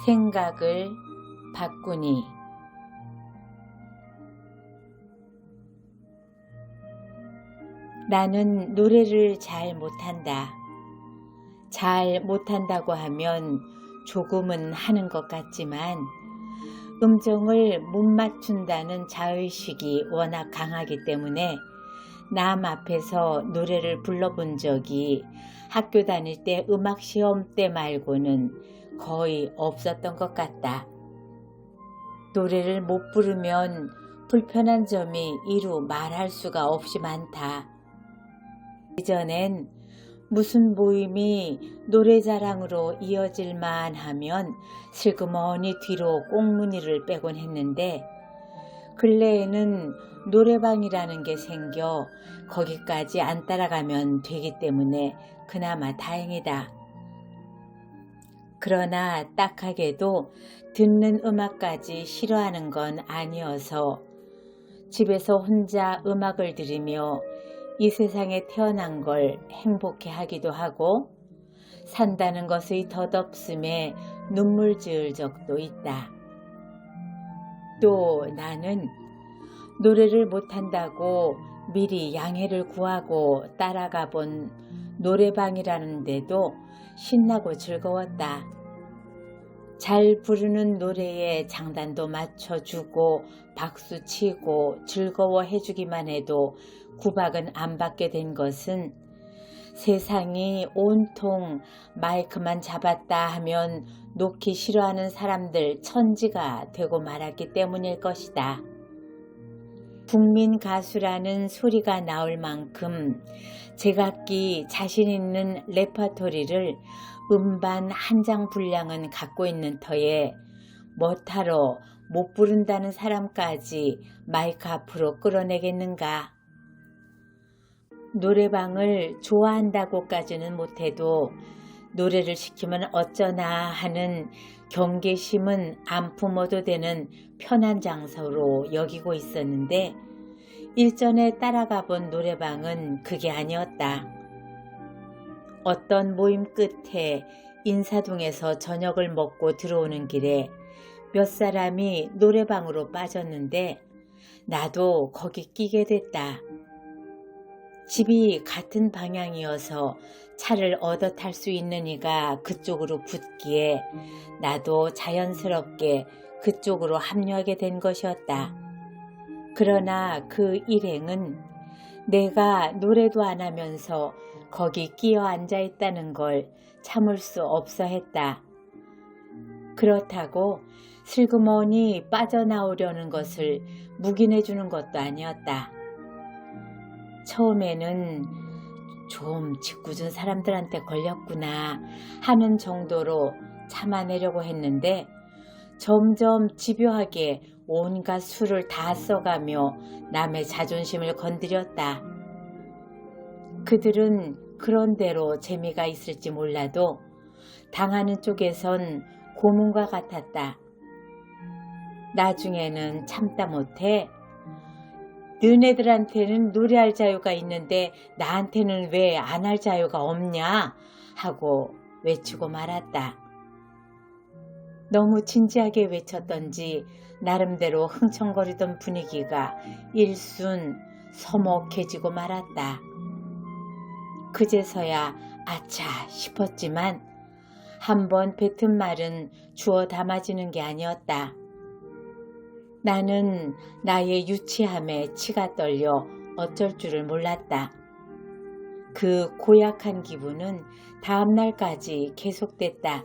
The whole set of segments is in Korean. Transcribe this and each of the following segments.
생각을 바꾸니. 나는 노래를 잘 못한다. 잘 못한다고 하면 조금은 하는 것 같지만 음정을 못 맞춘다는 자의식이 워낙 강하기 때문에 남 앞에서 노래를 불러본 적이 학교 다닐 때 음악 시험 때 말고는 거의 없었던 것 같다. 노래를 못 부르면 불편한 점이 이루 말할 수가 없이 많다. 이전엔 무슨 모임이 노래자랑으로 이어질만 하면 슬그머니 뒤로 꽁무니를 빼곤 했는데 근래에는 노래방이라는 게 생겨 거기까지 안 따라가면 되기 때문에 그나마 다행이다. 그러나 딱하게도 듣는 음악까지 싫어하는 건 아니어서 집에서 혼자 음악을 들으며 이 세상에 태어난 걸 행복해 하기도 하고 산다는 것의 덧없음에 눈물 지을 적도 있다. 또 나는 노래를 못한다고 미리 양해를 구하고 따라가 본 노래방이라는 데도 신나고 즐거웠다. 잘 부르는 노래에 장단도 맞춰주고 박수치고 즐거워해주기만 해도 구박은 안 받게 된 것은 세상이 온통 마이크만 잡았다 하면 놓기 싫어하는 사람들 천지가 되고 말았기 때문일 것이다. 국민 가수라는 소리가 나올 만큼 제각기 자신 있는 레퍼토리를 음반 한 장 분량은 갖고 있는 터에 뭐하러 못 부른다는 사람까지 마이크 앞으로 끌어내겠는가. 노래방을 좋아한다고까지는 못해도 노래를 시키면 어쩌나 하는 경계심은 안 품어도 되는 편한 장소로 여기고 있었는데 일전에 따라가 본 노래방은 그게 아니었다. 어떤 모임 끝에 인사동에서 저녁을 먹고 들어오는 길에 몇 사람이 노래방으로 빠졌는데 나도 거기 끼게 됐다. 집이 같은 방향이어서 차를 얻어 탈 수 있는 이가 그쪽으로 붙기에 나도 자연스럽게 그쪽으로 합류하게 된 것이었다. 그러나 그 일행은 내가 노래도 안 하면서 거기 끼어 앉아 있다는 걸 참을 수 없어 했다. 그렇다고 슬그머니 빠져나오려는 것을 묵인해 주는 것도 아니었다. 처음에는 좀 짓궂은 사람들한테 걸렸구나 하는 정도로 참아내려고 했는데 점점 집요하게 온갖 수를 다 써가며 남의 자존심을 건드렸다. 그들은 그런 대로 재미가 있을지 몰라도 당하는 쪽에선 고문과 같았다. 나중에는 참다 못해 너네들한테는 노래할 자유가 있는데 나한테는 왜 안 할 자유가 없냐 하고 외치고 말았다. 너무 진지하게 외쳤던지 나름대로 흥청거리던 분위기가 일순 서먹해지고 말았다. 그제서야 아차 싶었지만 한번 뱉은 말은 주워 담아지는 게 아니었다. 나는 나의 유치함에 치가 떨려 어쩔 줄을 몰랐다. 그 고약한 기분은 다음 날까지 계속됐다.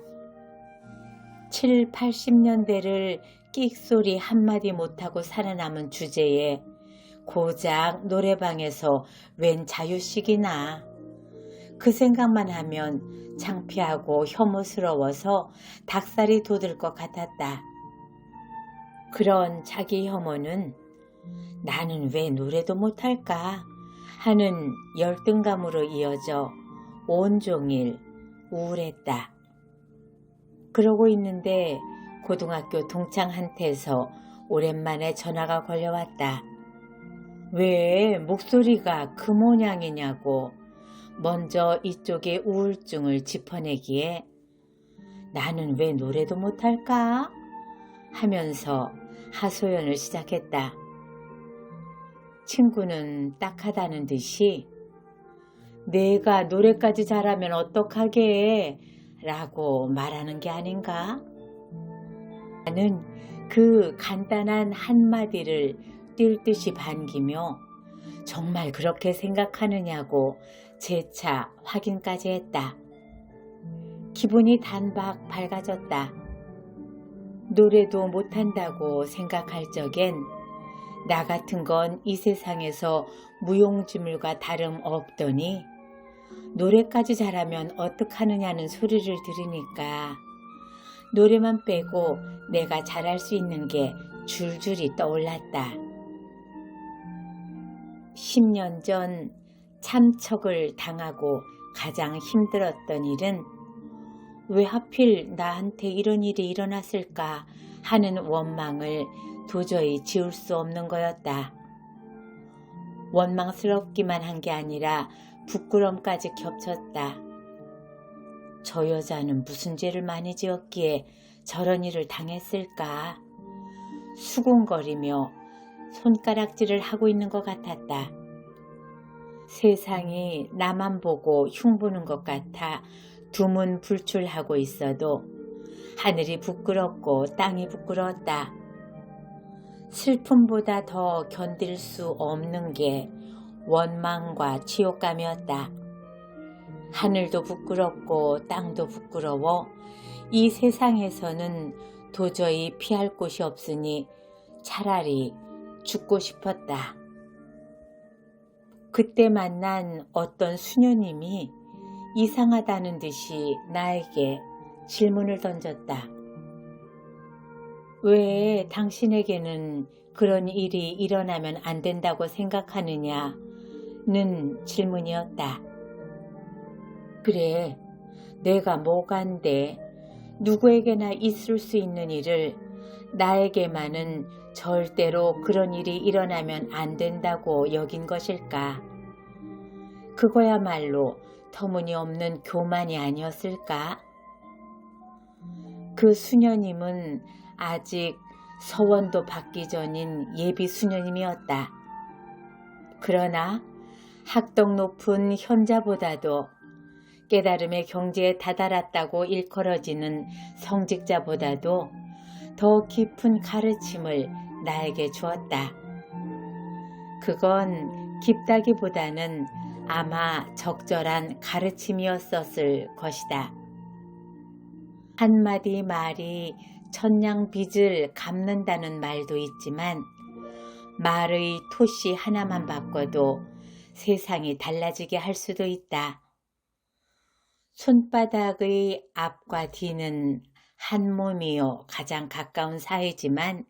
7, 80년대를 끽소리 한마디 못하고 살아남은 주제에 고작 노래방에서 웬 자유식이나. 그 생각만 하면 창피하고 혐오스러워서 닭살이 돋을 것 같았다. 그런 자기 혐오는 나는 왜 노래도 못할까 하는 열등감으로 이어져 온종일 우울했다. 그러고 있는데 고등학교 동창한테서 오랜만에 전화가 걸려왔다. 왜 목소리가 그 모양이냐고 먼저 이쪽의 우울증을 짚어내기에 나는 왜 노래도 못할까? 하면서 하소연을 시작했다. 친구는 딱하다는 듯이 내가 노래까지 잘하면 어떡하게 라고 말하는 게 아닌가? 나는 그 간단한 한마디를 뛸 듯이 반기며 정말 그렇게 생각하느냐고 재차 확인까지 했다. 기분이 단박 밝아졌다. 노래도 못한다고 생각할 적엔 나 같은 건 이 세상에서 무용지물과 다름없더니 노래까지 잘하면 어떡하느냐는 소리를 들으니까 노래만 빼고 내가 잘할 수 있는 게 줄줄이 떠올랐다. 10년 전 참척을 당하고 가장 힘들었던 일은 왜 하필 나한테 이런 일이 일어났을까 하는 원망을 도저히 지울 수 없는 거였다. 원망스럽기만 한 게 아니라 부끄럼까지 겹쳤다. 저 여자는 무슨 죄를 많이 지었기에 저런 일을 당했을까? 수군거리며 손가락질을 하고 있는 것 같았다. 세상이 나만 보고 흉보는 것 같아 두문불출하고 있어도 하늘이 부끄럽고 땅이 부끄러웠다. 슬픔보다 더 견딜 수 없는 게 원망과 치욕감이었다. 하늘도 부끄럽고 땅도 부끄러워 이 세상에서는 도저히 피할 곳이 없으니 차라리 죽고 싶었다. 그때 만난 어떤 수녀님이 이상하다는 듯이 나에게 질문을 던졌다. 왜 당신에게는 그런 일이 일어나면 안 된다고 생각하느냐는 질문이었다. 그래, 내가 뭐간데 누구에게나 있을 수 있는 일을 나에게만은 절대로 그런 일이 일어나면 안 된다고 여긴 것일까? 그거야말로 터무니없는 교만이 아니었을까? 그 수녀님은 아직 서원도 받기 전인 예비 수녀님이었다. 그러나 학덕 높은 현자보다도 깨달음의 경지에 다다랐다고 일컬어지는 성직자보다도 더 깊은 가르침을 나에게 주었다. 그건 깊다기보다는 아마 적절한 가르침이었었을 것이다. 한마디 말이 천냥 빚을 갚는다는 말도 있지만 말의 토시 하나만 바꿔도 세상이 달라지게 할 수도 있다. 손바닥의 앞과 뒤는 한 몸이요 가장 가까운 사이지만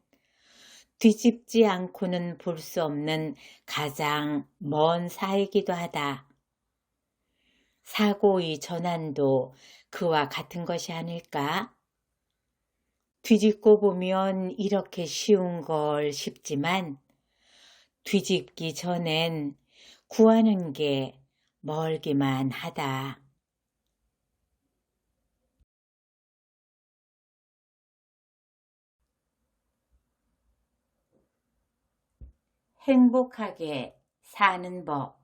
뒤집지 않고는 볼 수 없는 가장 먼 사이기도 하다. 사고의 전환도 그와 같은 것이 아닐까? 뒤집고 보면 이렇게 쉬운 걸 싶지만 뒤집기 전엔 구하는 게 멀기만 하다. 행복하게 사는 법.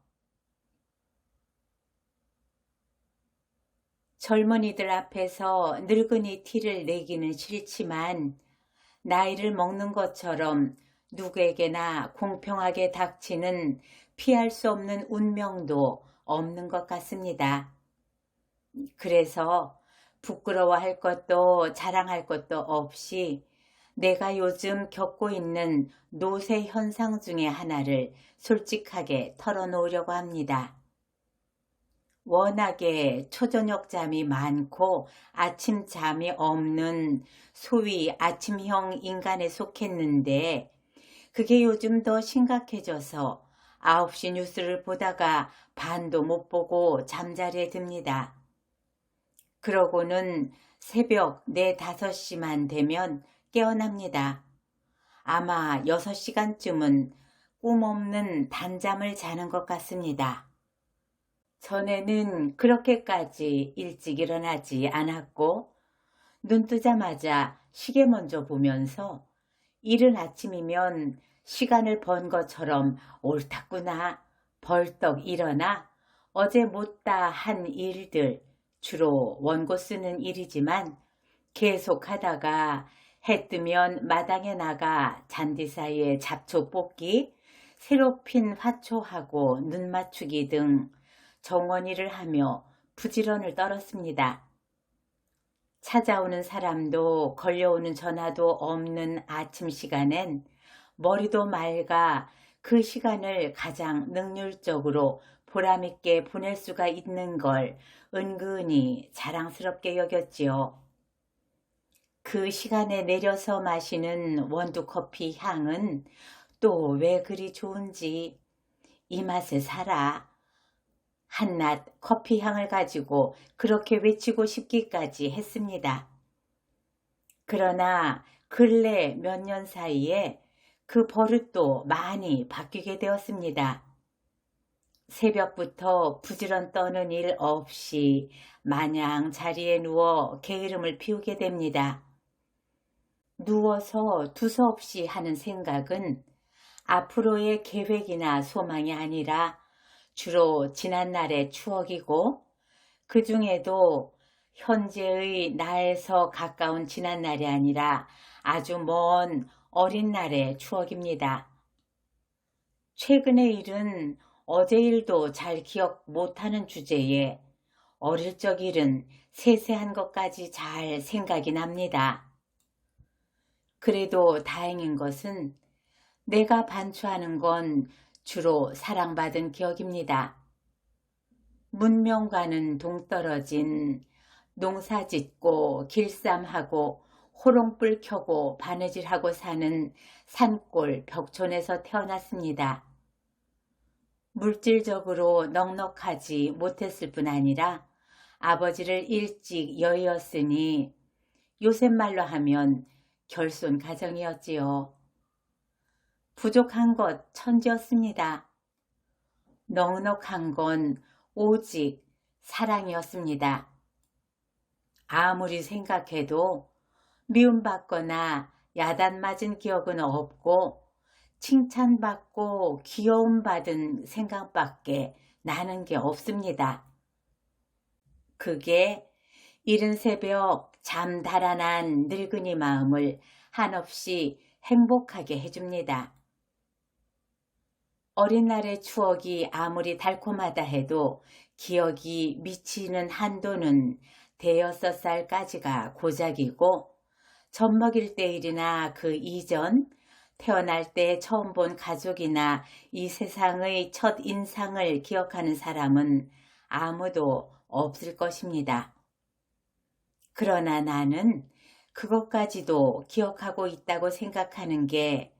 젊은이들 앞에서 늙은이 티를 내기는 싫지만 나이를 먹는 것처럼 누구에게나 공평하게 닥치는 피할 수 없는 운명도 없는 것 같습니다. 그래서 부끄러워할 것도 자랑할 것도 없이 내가 요즘 겪고 있는 노쇠 현상 중에 하나를 솔직하게 털어놓으려고 합니다. 워낙에 초저녁 잠이 많고 아침 잠이 없는 소위 아침형 인간에 속했는데 그게 요즘 더 심각해져서 9시 뉴스를 보다가 반도 못 보고 잠자리에 듭니다. 그러고는 새벽 4, 5시만 되면 깨어납니다. 아마 6시간쯤은 꿈 없는 단잠을 자는 것 같습니다. 전에는 그렇게까지 일찍 일어나지 않았고 눈 뜨자마자 시계 먼저 보면서 이른 아침이면 시간을 번 것처럼 옳았구나 벌떡 일어나 어제 못다 한 일들, 주로 원고 쓰는 일이지만 계속하다가 해 뜨면 마당에 나가 잔디 사이에 잡초 뽑기, 새로 핀 화초하고 눈 맞추기 등 정원일을 하며 부지런을 떨었습니다. 찾아오는 사람도 걸려오는 전화도 없는 아침 시간엔 머리도 맑아 그 시간을 가장 능률적으로 보람있게 보낼 수가 있는 걸 은근히 자랑스럽게 여겼지요. 그 시간에 내려서 마시는 원두커피 향은 또 왜 그리 좋은지 이 맛에 살아. 한낱 커피 향을 가지고 그렇게 외치고 싶기까지 했습니다. 그러나 근래 몇 년 사이에 그 버릇도 많이 바뀌게 되었습니다. 새벽부터 부지런 떠는 일 없이 마냥 자리에 누워 게으름을 피우게 됩니다. 누워서 두서없이 하는 생각은 앞으로의 계획이나 소망이 아니라 주로 지난날의 추억이고 그 중에도 현재의 나에서 가까운 지난날이 아니라 아주 먼 어린 날의 추억입니다. 최근의 일은 어제 일도 잘 기억 못하는 주제에 어릴 적 일은 세세한 것까지 잘 생각이 납니다. 그래도 다행인 것은 내가 반추하는 건 주로 사랑받은 기억입니다. 문명과는 동떨어진 농사짓고 길쌈하고 호롱불 켜고 바느질하고 사는 산골 벽촌에서 태어났습니다. 물질적으로 넉넉하지 못했을 뿐 아니라 아버지를 일찍 여의었으니 요새 말로 하면 결손 가정이었지요. 부족한 것 천지였습니다. 넉넉한 건 오직 사랑이었습니다. 아무리 생각해도 미움받거나 야단맞은 기억은 없고 칭찬받고 귀여움받은 생각밖에 나는 게 없습니다. 그게 이른 새벽 잠 달아난 늙은이 마음을 한없이 행복하게 해줍니다. 어린 날의 추억이 아무리 달콤하다 해도 기억이 미치는 한도는 대여섯 살까지가 고작이고 젖먹일 때 일이나 그 이전 태어날 때 처음 본 가족이나 이 세상의 첫 인상을 기억하는 사람은 아무도 없을 것입니다. 그러나 나는 그것까지도 기억하고 있다고 생각하는 게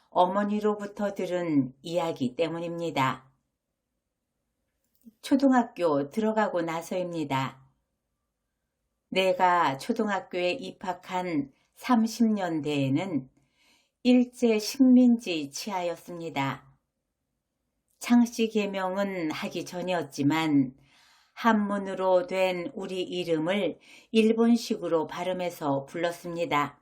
어머니로부터 들은 이야기 때문입니다. 초등학교 들어가고 나서입니다. 내가 초등학교에 입학한 30년대에는 일제 식민지 치하였습니다. 창씨 개명은 하기 전이었지만 한문으로 된 우리 이름을 일본식으로 발음해서 불렀습니다.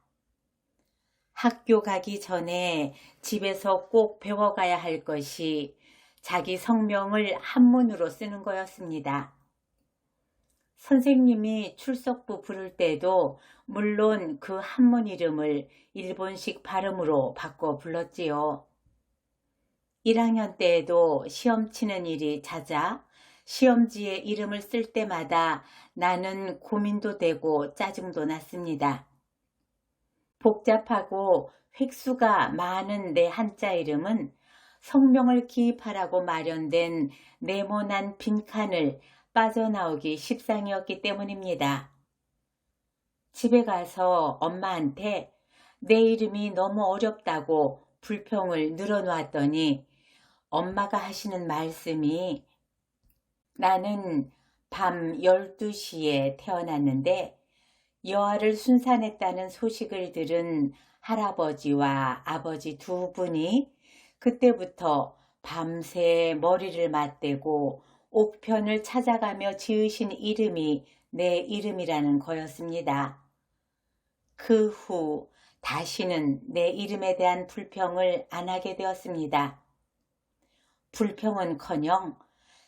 학교 가기 전에 집에서 꼭 배워가야 할 것이 자기 성명을 한문으로 쓰는 거였습니다. 선생님이 출석부 부를 때도 물론 그 한문 이름을 일본식 발음으로 바꿔 불렀지요. 1학년 때에도 시험 치는 일이 잦아 시험지에 이름을 쓸 때마다 나는 고민도 되고 짜증도 났습니다. 복잡하고 획수가 많은 내 한자 이름은 성명을 기입하라고 마련된 네모난 빈칸을 빠져나오기 십상이었기 때문입니다. 집에 가서 엄마한테 내 이름이 너무 어렵다고 불평을 늘어놓았더니 엄마가 하시는 말씀이 나는 밤 12시에 태어났는데 여아를 순산했다는 소식을 들은 할아버지와 아버지 두 분이 그때부터 밤새 머리를 맞대고 옥편을 찾아가며 지으신 이름이 내 이름이라는 거였습니다. 그 후 다시는 내 이름에 대한 불평을 안 하게 되었습니다. 불평은커녕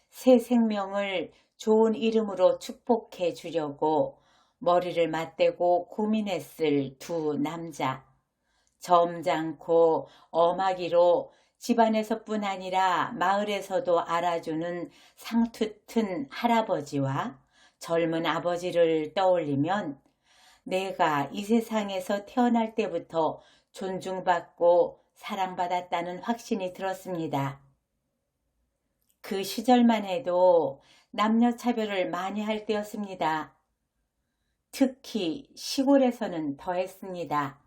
새 생명을 좋은 이름으로 축복해 주려고 머리를 맞대고 고민했을 두 남자. 점잖고 엄하기로 집안에서뿐 아니라 마을에서도 알아주는 상투튼 할아버지와 젊은 아버지를 떠올리면 내가 이 세상에서 태어날 때부터 존중받고 사랑받았다는 확신이 들었습니다. 그 시절만 해도 남녀 차별을 많이 할 때였습니다. 특히 시골에서는 더했습니다.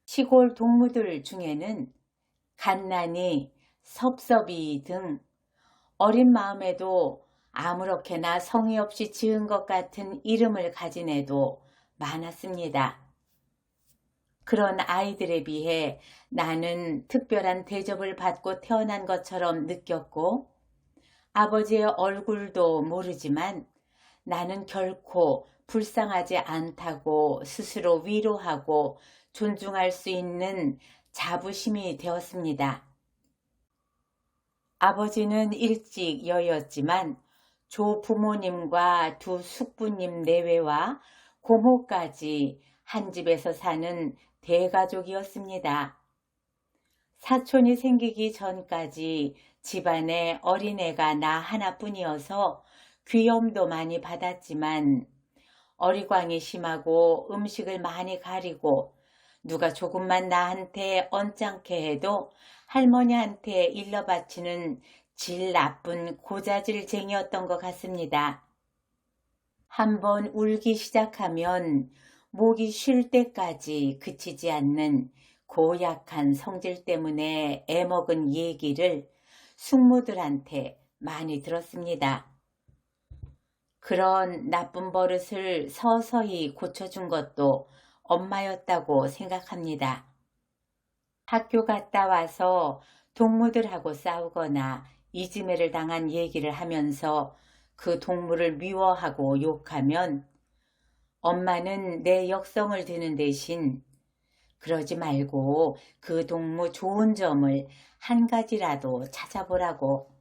시골 동무들 중에는 갓난이, 섭섭이 등 어린 마음에도 아무렇게나 성의 없이 지은 것 같은 이름을 가진 애도 많았습니다. 그런 아이들에 비해 나는 특별한 대접을 받고 태어난 것처럼 느꼈고 아버지의 얼굴도 모르지만 나는 결코 불쌍하지 않다고 스스로 위로하고 존중할 수 있는 자부심이 되었습니다. 아버지는 일찍 여였지만 조부모님과 두 숙부님 내외와 고모까지 한 집에서 사는 대가족이었습니다. 사촌이 생기기 전까지 집안에 어린애가 나 하나뿐이어서 귀염도 많이 받았지만 어리광이 심하고 음식을 많이 가리고 누가 조금만 나한테 언짢게 해도 할머니한테 일러바치는 질 나쁜 고자질쟁이였던 것 같습니다. 한번 울기 시작하면 목이 쉴 때까지 그치지 않는 고약한 성질 때문에 애먹은 얘기를 숙모들한테 많이 들었습니다. 그런 나쁜 버릇을 서서히 고쳐준 것도 엄마였다고 생각합니다. 학교 갔다 와서 동무들하고 싸우거나 이지매를 당한 얘기를 하면서 그 동무를 미워하고 욕하면 엄마는 내 역성을 드는 대신 그러지 말고 그 동무 좋은 점을 한 가지라도 찾아보라고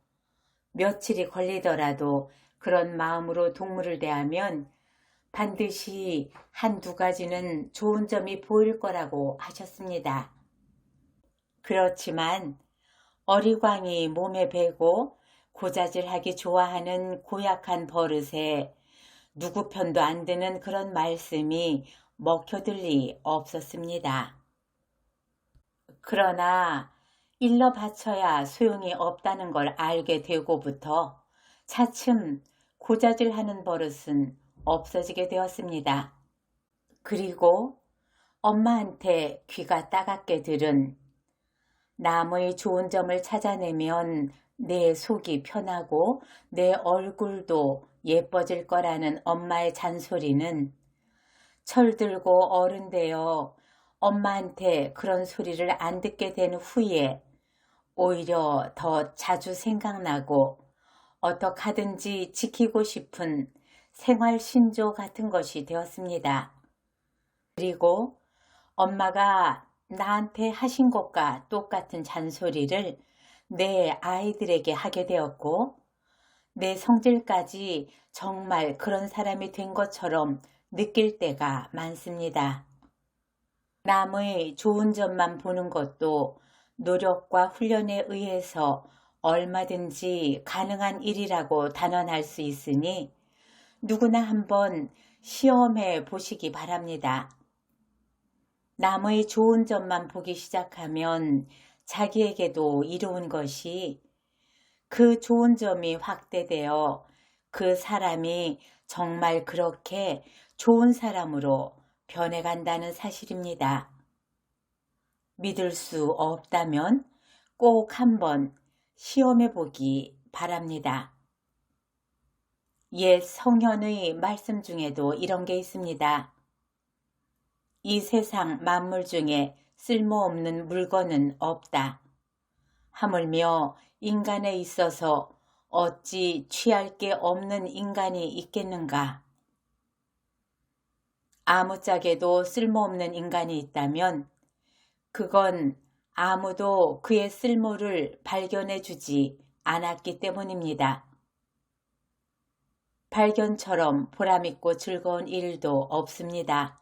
며칠이 걸리더라도 그런 마음으로 동무를 대하면 반드시 한두 가지는 좋은 점이 보일 거라고 하셨습니다. 그렇지만 어리광이 몸에 배고 고자질하기 좋아하는 고약한 버릇에 누구 편도 안 드는 그런 말씀이 먹혀들 리 없었습니다. 그러나 일러 바쳐야 소용이 없다는 걸 알게 되고부터 차츰 고자질하는 버릇은 없어지게 되었습니다. 그리고 엄마한테 귀가 따갑게 들은 남의 좋은 점을 찾아내면 내 속이 편하고 내 얼굴도 예뻐질 거라는 엄마의 잔소리는 철들고 어른 되어 엄마한테 그런 소리를 안 듣게 된 후에 오히려 더 자주 생각나고 어떡하든지 지키고 싶은 생활 신조 같은 것이 되었습니다. 그리고 엄마가 나한테 하신 것과 똑같은 잔소리를 내 아이들에게 하게 되었고 내 성질까지 정말 그런 사람이 된 것처럼 느낄 때가 많습니다. 남의 좋은 점만 보는 것도 노력과 훈련에 의해서 얼마든지 가능한 일이라고 단언할 수 있으니 누구나 한번 시험해 보시기 바랍니다. 남의 좋은 점만 보기 시작하면 자기에게도 이로운 것이 그 좋은 점이 확대되어 그 사람이 정말 그렇게 좋은 사람으로 변해간다는 사실입니다. 믿을 수 없다면 꼭 한번 시험해 보기 바랍니다. 옛 성현의 말씀 중에도 이런 게 있습니다. 이 세상 만물 중에 쓸모없는 물건은 없다. 하물며 인간에 있어서 어찌 취할 게 없는 인간이 있겠는가? 아무짝에도 쓸모없는 인간이 있다면 그건 아무도 그의 쓸모를 발견해 주지 않았기 때문입니다. 발견처럼 보람있고 즐거운 일도 없습니다.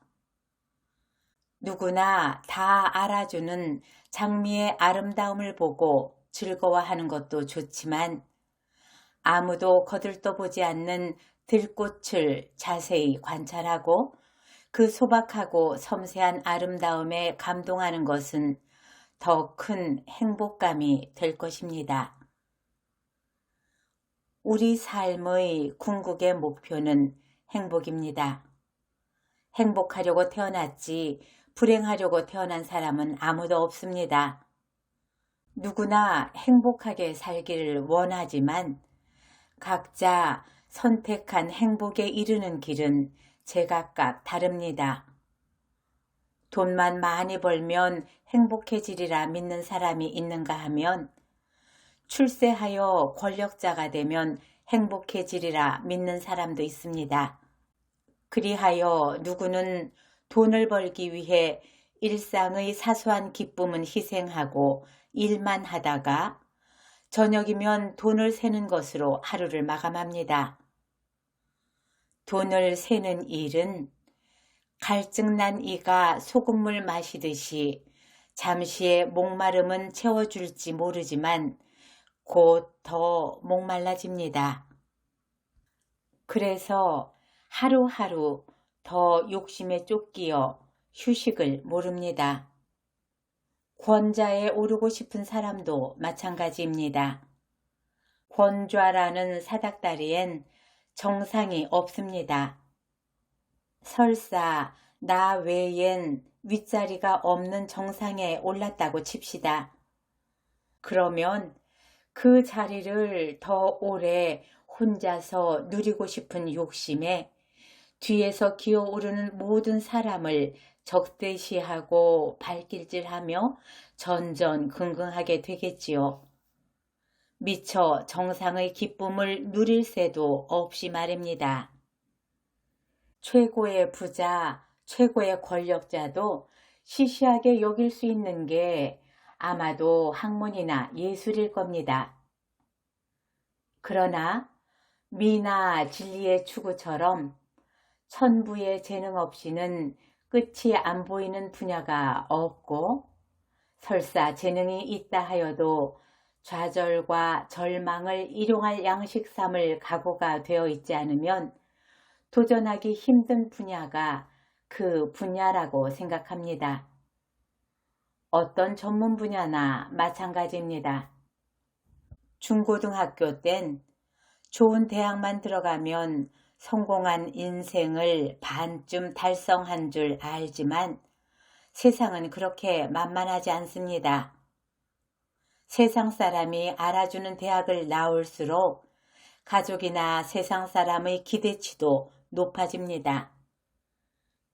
누구나 다 알아주는 장미의 아름다움을 보고 즐거워하는 것도 좋지만 아무도 거들떠보지 않는 들꽃을 자세히 관찰하고 그 소박하고 섬세한 아름다움에 감동하는 것은 더 큰 행복감이 될 것입니다. 우리 삶의 궁극의 목표는 행복입니다. 행복하려고 태어났지 불행하려고 태어난 사람은 아무도 없습니다. 누구나 행복하게 살기를 원하지만 각자 선택한 행복에 이르는 길은 제각각 다릅니다. 돈만 많이 벌면 행복해지리라 믿는 사람이 있는가 하면 출세하여 권력자가 되면 행복해지리라 믿는 사람도 있습니다. 그리하여 누구는 돈을 벌기 위해 일상의 사소한 기쁨은 희생하고 일만 하다가 저녁이면 돈을 세는 것으로 하루를 마감합니다. 돈을 세는 일은 갈증난 이가 소금물 마시듯이 잠시의 목마름은 채워줄지 모르지만 곧 더 목말라집니다. 그래서 하루하루 더 욕심에 쫓기어 휴식을 모릅니다. 권좌에 오르고 싶은 사람도 마찬가지입니다. 권좌라는 사닥다리엔 정상이 없습니다. 설사 나 외엔 윗자리가 없는 정상에 올랐다고 칩시다. 그러면 그 자리를 더 오래 혼자서 누리고 싶은 욕심에 뒤에서 기어오르는 모든 사람을 적대시하고 발길질하며 전전긍긍하게 되겠지요. 미처 정상의 기쁨을 누릴 새도 없이 말입니다. 최고의 부자, 최고의 권력자도 시시하게 여길 수 있는 게 아마도 학문이나 예술일 겁니다. 그러나 미나 진리의 추구처럼 천부의 재능 없이는 끝이 안 보이는 분야가 없고 설사 재능이 있다 하여도 좌절과 절망을 일용할 양식삼을 각오가 되어 있지 않으면 도전하기 힘든 분야가 그 분야라고 생각합니다. 어떤 전문 분야나 마찬가지입니다. 중고등학교 땐 좋은 대학만 들어가면 성공한 인생을 반쯤 달성한 줄 알지만 세상은 그렇게 만만하지 않습니다. 세상 사람이 알아주는 대학을 나올수록 가족이나 세상 사람의 기대치도 높아집니다.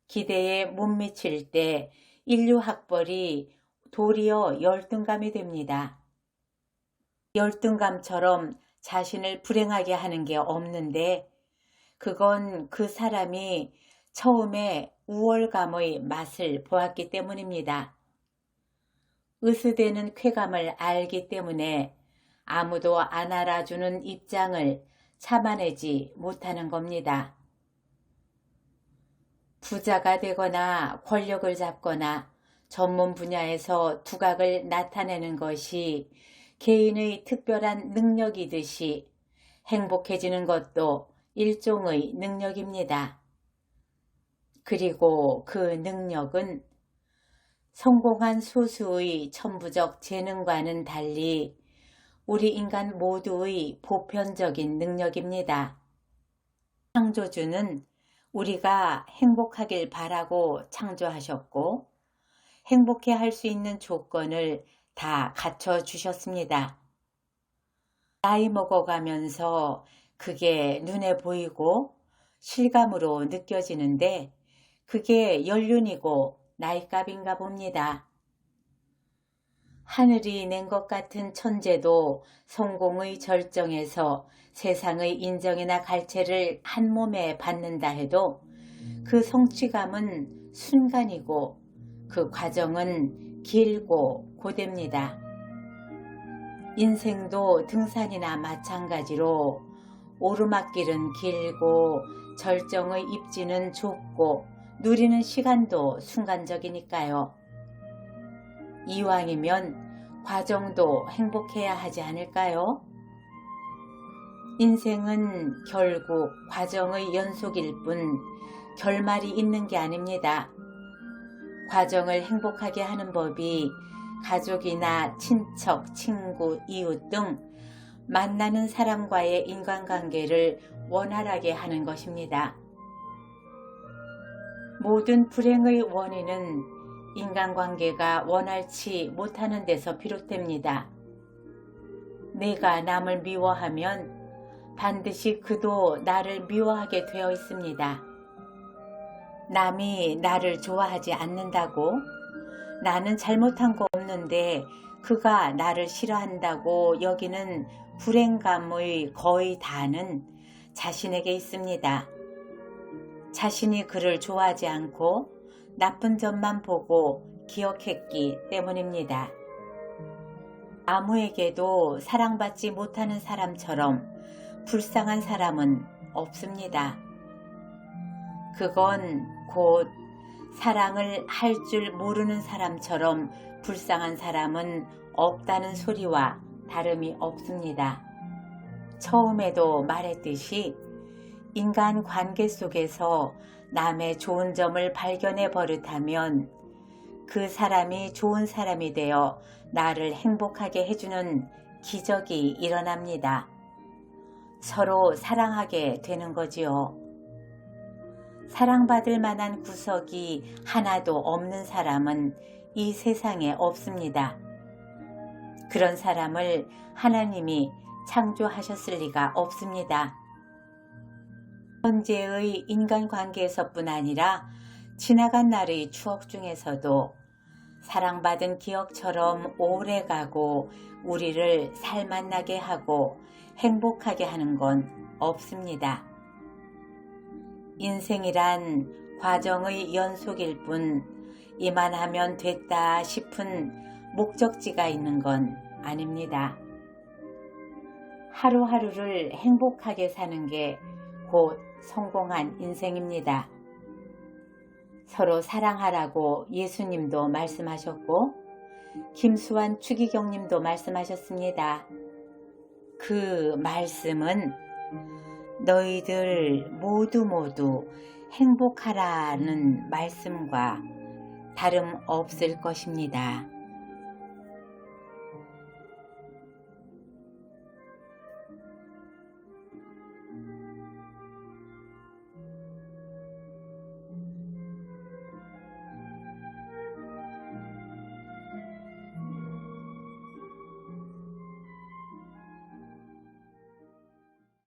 기대에 못 미칠 때 인류학벌이 도리어 열등감이 됩니다. 열등감처럼 자신을 불행하게 하는 게 없는데 그건 그 사람이 처음에 우월감의 맛을 보았기 때문입니다. 으스대는 쾌감을 알기 때문에 아무도 안 알아주는 입장을 참아내지 못하는 겁니다. 부자가 되거나 권력을 잡거나 전문 분야에서 두각을 나타내는 것이 개인의 특별한 능력이듯이 행복해지는 것도 일종의 능력입니다. 그리고 그 능력은 성공한 소수의 천부적 재능과는 달리 우리 인간 모두의 보편적인 능력입니다. 창조주는 우리가 행복하길 바라고 창조하셨고 행복해 할 수 있는 조건을 다 갖춰주셨습니다. 나이 먹어가면서 그게 눈에 보이고 실감으로 느껴지는데 그게 연륜이고 나이값인가 봅니다. 하늘이 낸 것 같은 천재도 성공의 절정에서 세상의 인정이나 갈채를 한 몸에 받는다 해도 그 성취감은 순간이고 그 과정은 길고 고됩니다. 인생도 등산이나 마찬가지로 오르막길은 길고 절정의 입지는 좁고 누리는 시간도 순간적이니까요. 이왕이면 과정도 행복해야 하지 않을까요? 인생은 결국 과정의 연속일 뿐 결말이 있는 게 아닙니다. 과정을 행복하게 하는 법이 가족이나 친척, 친구, 이웃 등 만나는 사람과의 인간관계를 원활하게 하는 것입니다. 모든 불행의 원인은 인간관계가 원활치 못하는 데서 비롯됩니다. 내가 남을 미워하면 반드시 그도 나를 미워하게 되어 있습니다. 남이 나를 좋아하지 않는다고, 나는 잘못한 거 없는데 그가 나를 싫어한다고 여기는 불행감의 거의 다는 자신에게 있습니다. 자신이 그를 좋아하지 않고 나쁜 점만 보고 기억했기 때문입니다. 아무에게도 사랑받지 못하는 사람처럼 불쌍한 사람은 없습니다. 그건 곧 사랑을 할 줄 모르는 사람처럼 불쌍한 사람은 없다는 소리와 다름이 없습니다. 처음에도 말했듯이 인간 관계 속에서 남의 좋은 점을 발견해 버릇하면 그 사람이 좋은 사람이 되어 나를 행복하게 해주는 기적이 일어납니다. 서로 사랑하게 되는 거지요. 사랑받을 만한 구석이 하나도 없는 사람은 이 세상에 없습니다. 그런 사람을 하나님이 창조하셨을 리가 없습니다. 현재의 인간관계에서뿐 아니라 지나간 날의 추억 중에서도 사랑받은 기억처럼 오래가고 우리를 살맛나게 하고 행복하게 하는 건 없습니다. 인생이란 과정의 연속일 뿐 이만하면 됐다 싶은 목적지가 있는 건 아닙니다. 하루하루를 행복하게 사는 게 곧 성공한 인생입니다. 서로 사랑하라고 예수님도 말씀하셨고 김수환 추기경님도 말씀하셨습니다. 그 말씀은 너희들 모두 행복하라는 말씀과 다름없을 것입니다.